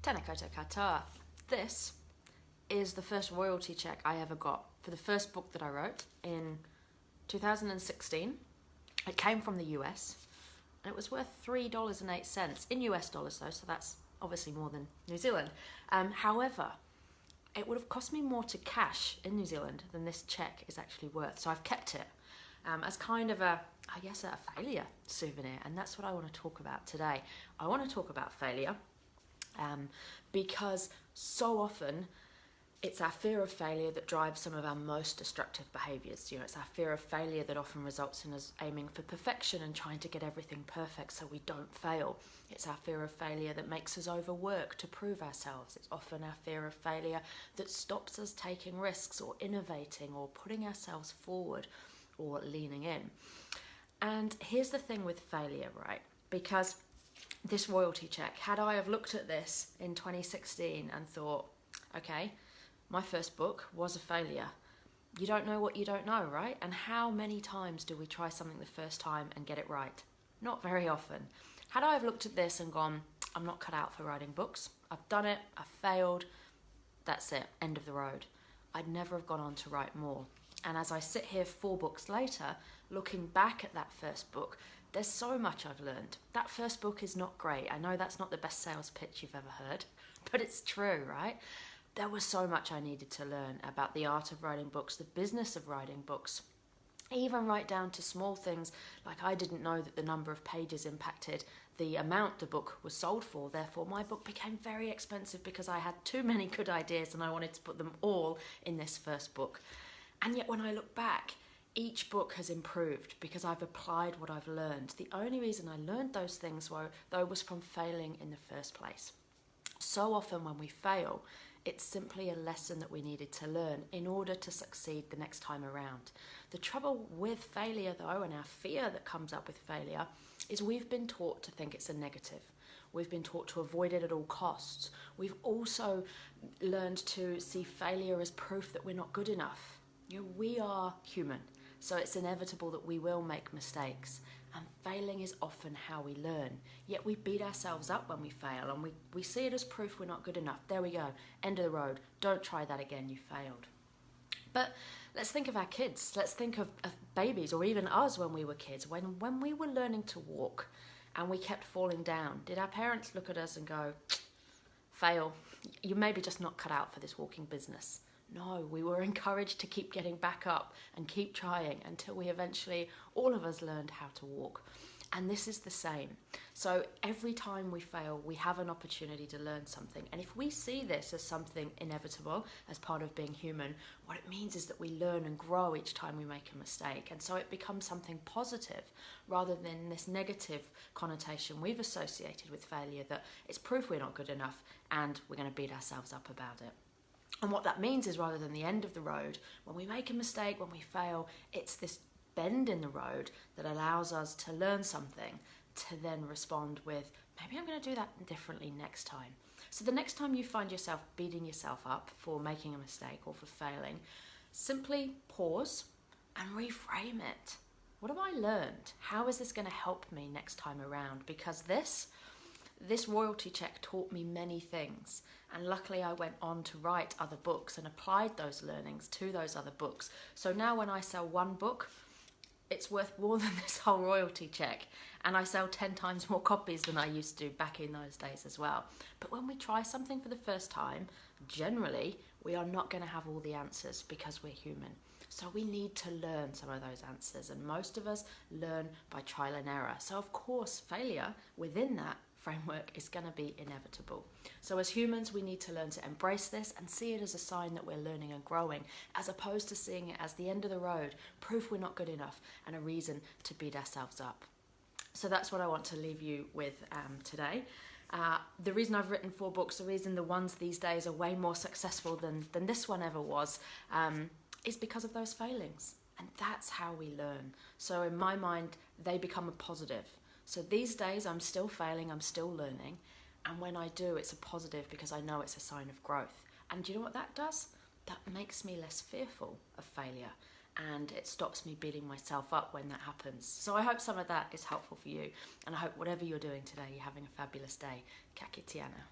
Tēnā koutou katoa. This is the first royalty check I ever got for the first book that I wrote in 2016. It came from the US and it was worth $3.08 in US dollars though, so that's obviously more than New Zealand. However, it would have cost me more to cash in New Zealand than this check is actually worth. So I've kept it as kind of a failure souvenir, and that's what I want to talk about today. I want to talk about failure because so often it's our fear of failure that drives some of our most destructive behaviours. You know, it's our fear of failure that often results in us aiming for perfection and trying to get everything perfect so we don't fail. It's our fear of failure that makes us overwork to prove ourselves. It's often our fear of failure that stops us taking risks or innovating or putting ourselves forward or leaning in. And here's the thing with failure, right? Because this royalty check, had I have looked at this in 2016 and thought, okay, my first book was a failure. You don't know what you don't know, right? And how many times do we try something the first time and get it right? Not very often. Had I have looked at this and gone, I'm not cut out for writing books. I've done it, I've failed, that's it, end of the road. I'd never have gone on to write more. And as I sit here 4 books later, looking back at that first book, there's so much I've learned. That first book is not great. I know that's not the best sales pitch you've ever heard, but it's true, right? There was so much I needed to learn about the art of writing books, the business of writing books, even right down to small things like I didn't know that the number of pages impacted the amount the book was sold for. Therefore, my book became very expensive because I had too many good ideas and I wanted to put them all in this first book. And yet when I look back, each book has improved because I've applied what I've learned. The only reason I learned those things was from failing in the first place. So often when we fail, it's simply a lesson that we needed to learn in order to succeed the next time around. The trouble with failure though, and our fear that comes up with failure, is we've been taught to think it's a negative. We've been taught to avoid it at all costs. We've also learned to see failure as proof that we're not good enough. You know, we are human, so it's inevitable that we will make mistakes. And failing is often how we learn. Yet we beat ourselves up when we fail and we see it as proof we're not good enough. There we go, end of the road. Don't try that again, you failed. But let's think of our kids. Let's think of babies, or even us when we were kids. When we were learning to walk and we kept falling down, did our parents look at us and go, fail, you're maybe just not cut out for this walking business? No, we were encouraged to keep getting back up and keep trying until we eventually, all of us, learned how to walk. And this is the same. So every time we fail, we have an opportunity to learn something. And if we see this as something inevitable, as part of being human, what it means is that we learn and grow each time we make a mistake. And so it becomes something positive rather than this negative connotation we've associated with failure, that it's proof we're not good enough and we're going to beat ourselves up about it. And what that means is, rather than the end of the road, when we make a mistake, when we fail, it's this bend in the road that allows us to learn something, to then respond with, maybe I'm going to do that differently next time. So the next time you find yourself beating yourself up for making a mistake or for failing, simply pause and reframe it. What have I learned? How is this going to help me next time around? Because this royalty check taught me many things, and luckily I went on to write other books and applied those learnings to those other books. So now when I sell one book, it's worth more than this whole royalty check, and I sell 10 times more copies than I used to back in those days as well. But when we try something for the first time, generally we are not going to have all the answers because we're human. So we need to learn some of those answers, and most of us learn by trial and error. So of course failure within that framework is going to be inevitable. So as humans, we need to learn to embrace this and see it as a sign that we're learning and growing, as opposed to seeing it as the end of the road, proof we're not good enough, and a reason to beat ourselves up. So that's what I want to leave you with today. The reason I've written 4 books, the reason the ones these days are way more successful than this one ever was, is because of those failings. And that's how we learn. So in my mind, they become a positive. So these days I'm still failing, I'm still learning, and when I do, it's a positive because I know it's a sign of growth. And do you know what that does? That makes me less fearful of failure, and it stops me beating myself up when that happens. So I hope some of that is helpful for you, and I hope whatever you're doing today, you're having a fabulous day. Ka kite ana.